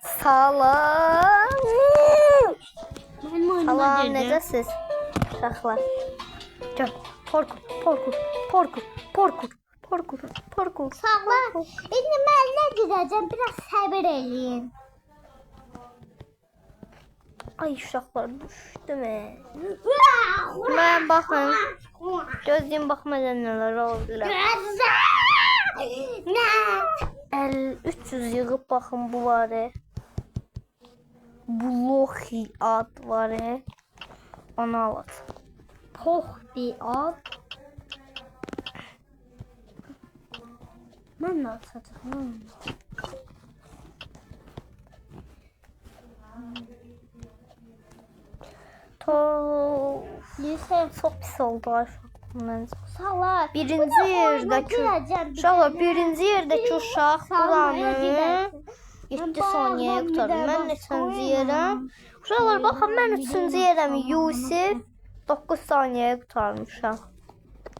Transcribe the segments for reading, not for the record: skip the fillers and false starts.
Salam. Benim oyunuma Salam, girdim. necəsiz? Uşaqlar. Gel. Parkur. Sağlar. İndi mən nə gedəcəm? Biraz səbir eləyin. Ay uşaqlar düşdüm. Mən baxın. Gözlüyüm baxmadan nələr oldu. Nə? 300 yığıb baxın bu var. Bloxi ad var. Onu alaq. Pox bir ad. Mən də atacağım. Çok pis oldu aşkım. Sağlar. Birinci yerdeki uşaq buranı 7 saniyəyə qutarır. Mən neçənci yerəm? Uşaqlar baxın, mən 3-cü yerəm. Yusif 9 saniyəyə qutarmışam.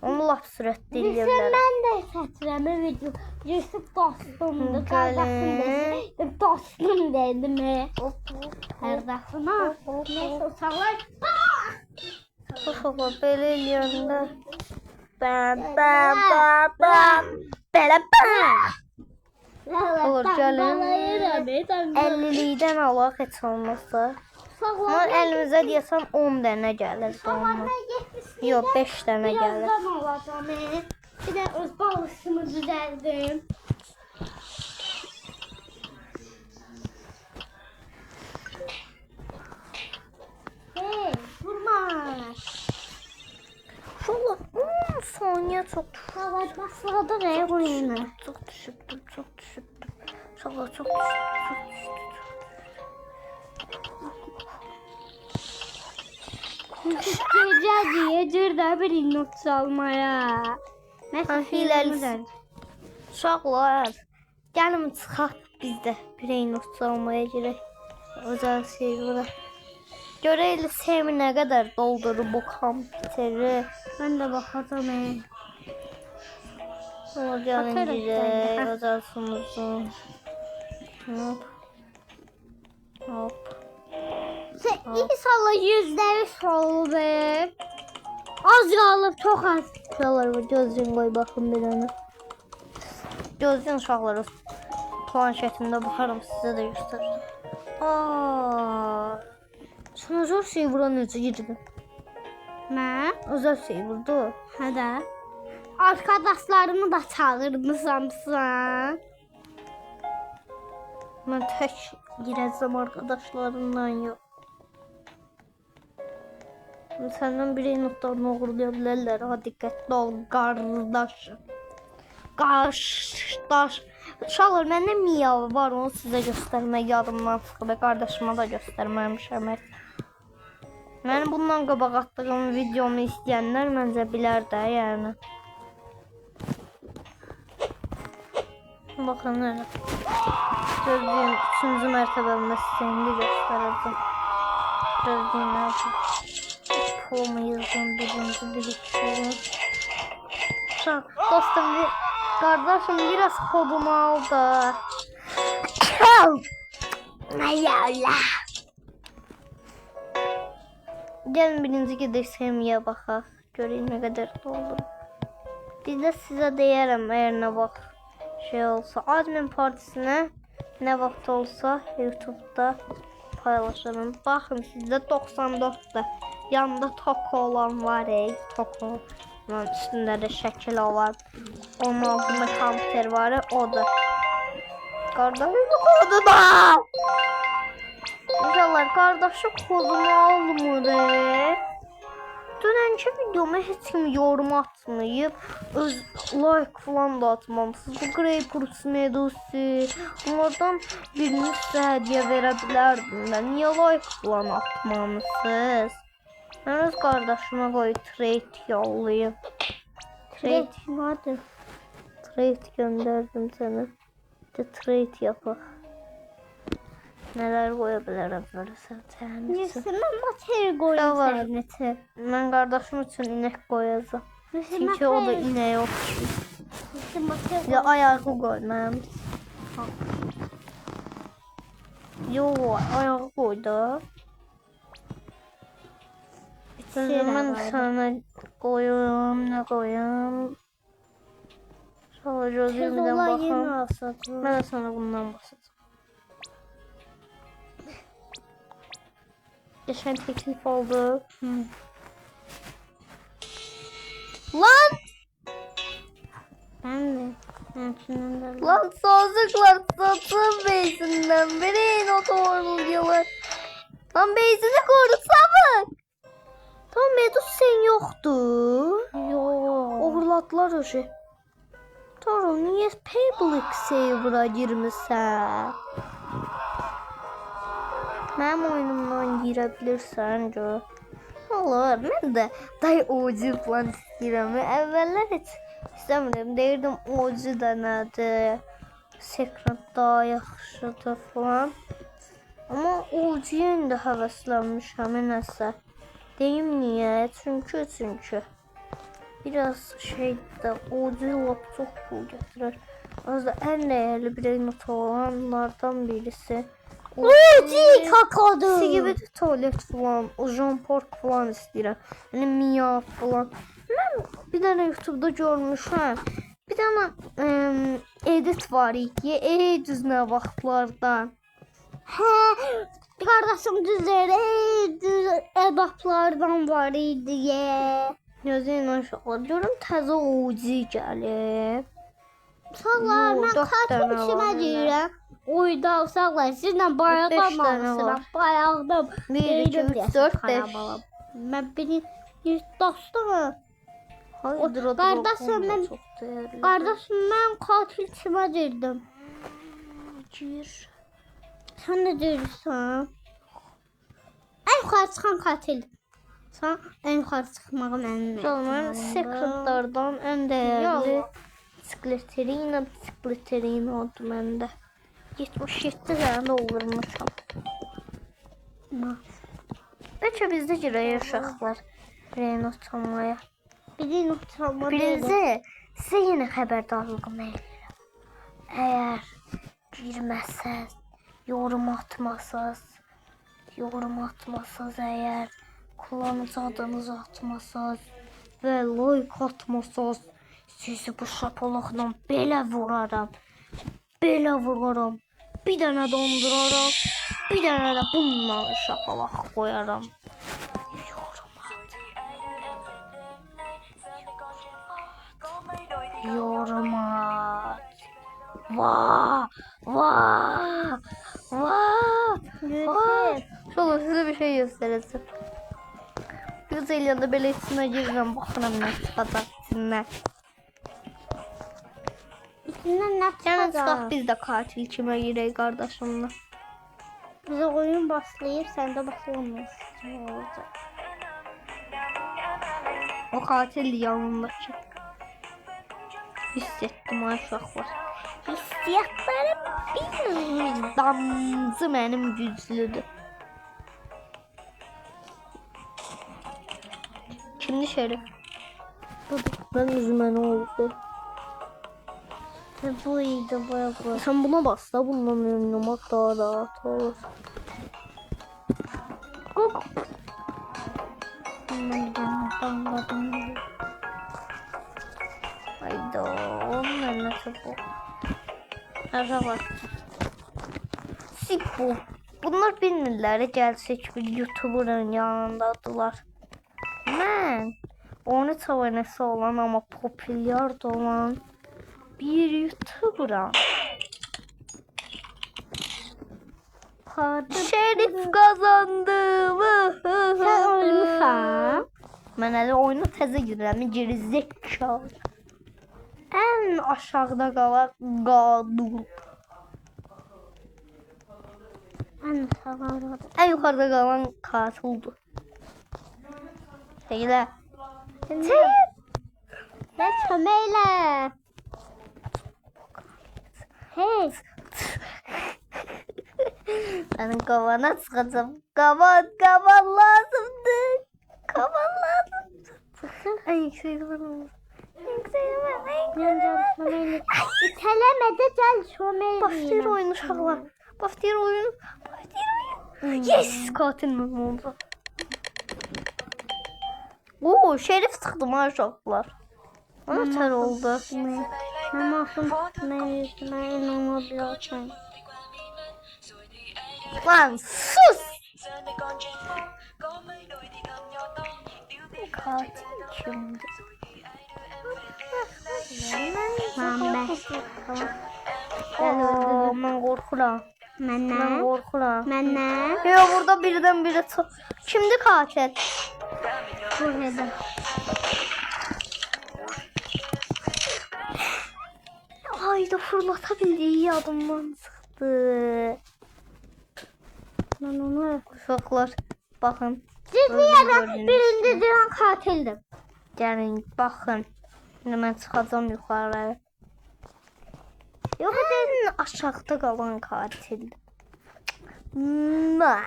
Onu lap sürətli eləyirlər. Mən də sətirəmə video. Yusuf dostumdur, qardaşımdır. Dostum dedim. Qardaşıma. Neysə sağlar. Uşaqlar belə eləyəndə. Belə. Olur, gəlin. 50-likdən alaq heç olmazsa. Ama elimizə deyəsən 10 dənə gəlir sonra. Yox, 5 dənə gəlir. Bir də öz balışımı düzəldim. Hey, vurma. Uşaqlar 10 saniyə çox Hava başladı və oyunu. Çox düşübdüm. Uşaqlar çox düşübdüm. Gecə deyəcək də bir not çalmaya. Hiləli. Uşaqlar, gəlin çıxaq biz də bir not çalmaya girək. Özəl serverə. Görəylə Semi nə qədər doldurur bu kompüteri. Mən də baxacağım. Sonra gəlin girək. Özəl sunucu. Hop. İnşallah %100 olur. Az qalıb, çox az. Uşaqlar var, gözlüyün qoy baxın bir dənə. Gözlüyün uşaqlar planşetimdə baxarım, sizə də göstərəcəm. Sunucu server'a necə girdi? Mən? Özəl serverda. Hə də. Arkadaşlarımı da çağırmışamsan. Mən tək girəcəm arkadaşlarımla yox. Səndən bir notlarını uğurlaya bilərlər. Ha, diqqətli ol, qardaşım. Uşaqlar, məndə miyav var, onu sizə göstərmək yadımdan çıxıb. Qardaşıma da göstərməmişəm. Mənim bundan qabaq atdığım videomu istəyənlər məncə bilər də, yəni. Baxın, elə. Gözlüyün 3-cü mərtəbəmdə sizə indi göstərəcəm. Gözlüyün nə yapır? Pulumu yazdım, birinci biriktirim. Dostum, kardeşim biraz kodumu aldı. Gelin birinci gedək Semiyə baxaq. Göreyim nə qədər doldur. Biz də sizə deyərəm, əgər nə vaxt şey olsa. Admin partisinə nə vaxt olsa YouTube'da paylaşırım. Baxın, sizdə 94'də. Yanında Toko olan var, Toko. Üstündə də şəkil var. Onun altında kompüter var, odur. Qardaşım kodu da. İnşallah qardaşım kodumu almır. Dünənki videoma heç kim yorum atmayıb. Öz like falan da atmamışsınız. Bu Grey Purse Medusi. Bunlardan birini sizə hədiyyə verə bilərdim də. Niyə like falan atmamışsınız? Mən öz qardaşıma qoy trade yollayım. Trade göndərdim sənə. Trade yapaq. Nələr qoya bilərəm böyle sənin üçün. Mən materi qoyum sənin üçün. Mən qardaşım üçün inək qoyacağım. Çünki o da inək yoxdur. 是吗？ Ya ayağı koymam. Yo, ayağı koydu. Ben sana koyayım, ne koyayım? Sonra gözümden bakın. Ben sana bundan bahsedeceğim. Geçen teklif oldu. Lan! Ben de. Lan sazlıklar satın beysinden beri not oluyorlar. Lan beysini korusana. Tam Medus sen yoktu. Yok. Uğurlatlar o şey. Taro niye Public Saver'a girmişsən? Mənim oyunumdan girebilirsən Joe. Olur, mən də day OG falan istəyirəm. Əvvəllər heç istəmirdim. Deyirdim OG da nədir? Secret daha yaxşıdır falan. Amma OG-yə indi həvəslənmişəm nəsə. Deyim niyə? Çünki biraz şeydə OG lap çox pul gətirir. Aslında ən dəyərli bir not olanlardan birisi. OG kakadır. Gibi de tuvalet falan, o Jean Park falan istəyirəm. Yəni Mia falan. Mən bir dənə YouTube'da görmüşəm. Bir dənə edit var idi. Düz nə vaxtlardan. Hə, qardaşım düz edaplardan var idi. Gözünlə uşaqlar. Görüm təzə OG gəlib. Uşaqlar, Yo, mən dörd katil dənə işimə var deyirəm. Oyda uşaqlar, sizlə Beş bayaqdan dənə var. almışsınam. Bayaqdan. 1, 2, 3, 4, 5. Mən biri dostum. Hayırdır o Qardaşım, mən çox dəyərli. qardaşım, mən katil işimə deyirdim. Gir. Sən nə deyirsən? Ən yuxarı çıxan katil. Sən ən yuxarı çıxmağı mənim. Mən secretlardan ən dəyərli Skletterina oldu məndə. 77 dənə doldurmuşam. Bəlkə bizdə girək uşaqlar. Reyna utanmaya. Birini utanma Birinci, sizə yenə xəbərdarlığımı eləyirəm. Əgər girməsəz, yorum atmasaz əgər, kullanıcı adınızı atmasaz və like atmasaz, sizi bu şapalaqla belə vuraram. Bir dənə donduraram, bir dənə də bununla şapalaq qoyaram. Yorum at. Vaa. Şöyle size bir şey göstereceğim. Güzel yanında böyle içine gireceğim. Bakın ne çıkacak içinden. İçindən nə Yani çıxacaq? çıkak biz de katil kime girək kardeşimle. Bizə oyun başlayıb, sən də başlamıyorsun. Nə olacaq? O katil yanındaki. Hissettim ay uşaqlar. Hissiyatlarım bir damcı mənim güclüdür. Kimdi şerif? Ben üzüme ne oldu? Bu idi, bu. Sen buna bas da bundan oynamak daha rahat olur. Hayda, onlar nasıl bu? Acaba. Sipo. Bunlar bilmirlər, gəlsək bir YouTuber'ın yanındadılar. Mən 13 abonesi olan ama popüler olan bir YouTuber'am. Şerif kazandım. Sən ölmüşsən. Mən hələ oyuna təzə girirəm, gerizekalı. Ən aşağıda qalan qadın. Ən yuxarıda qalan katildir. Deylə. Nə köməklə. Hey. Sənin qavana çıxacam. Qavan lazımdır. Qavan lazımdır. Ən yüksək qavan. İtələmə də gəl kömək. Başlayır oyun uşaqlar. Başlayır oyun. Yes, katil mənim oldu. Oo, şerif çıxdım ha uşaqlar. Ona tər oldu. Mən masum mən inanabilirsən. Lan sus. Katil kimdir? Mən qorxuram. Mən qorxuram. Məndən Ya burada birdən biri çıx. Kimdir katil? burada. Ayda fırlata bildiği yadımdan çıxdı. Mən onu Uşaqlar, baxın. Gizli yerdən birində duran katildim. Gəlin, baxın. Şimdi mən çıxacağım yuxarı. Yox, aşağıda qalan katildir. Nice.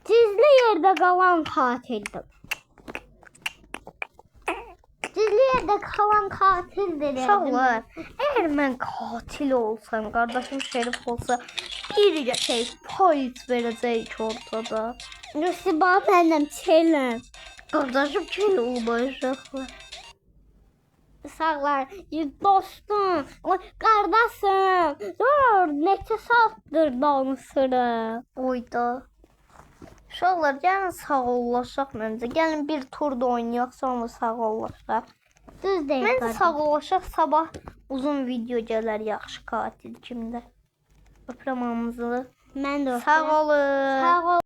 Gizli yerdə qalan katildim. Gizli yerdə qalan katildir. Uşaqlar, əgər mən katil olsam, qardaşım şerif olsa, bir şey polis verəcək ortada. Rüsibə məndən çeləm. Qardaşım kel olmayacaqlar. Sağlar, dostum, qardaşım. Dur, neçə saatdır danışırıq. Oyda. Uşaqlar, gəlin sağollaşaq məncə. Gəlin bir tur da oynayaq, sonra sağollaşaq. Düz deyil. Məncə sağollaşaq, sabah uzun video gələr yaxşı katil kimdə. Öpürəm hamınızı. Mən də. Sağ olun. Sağ ol.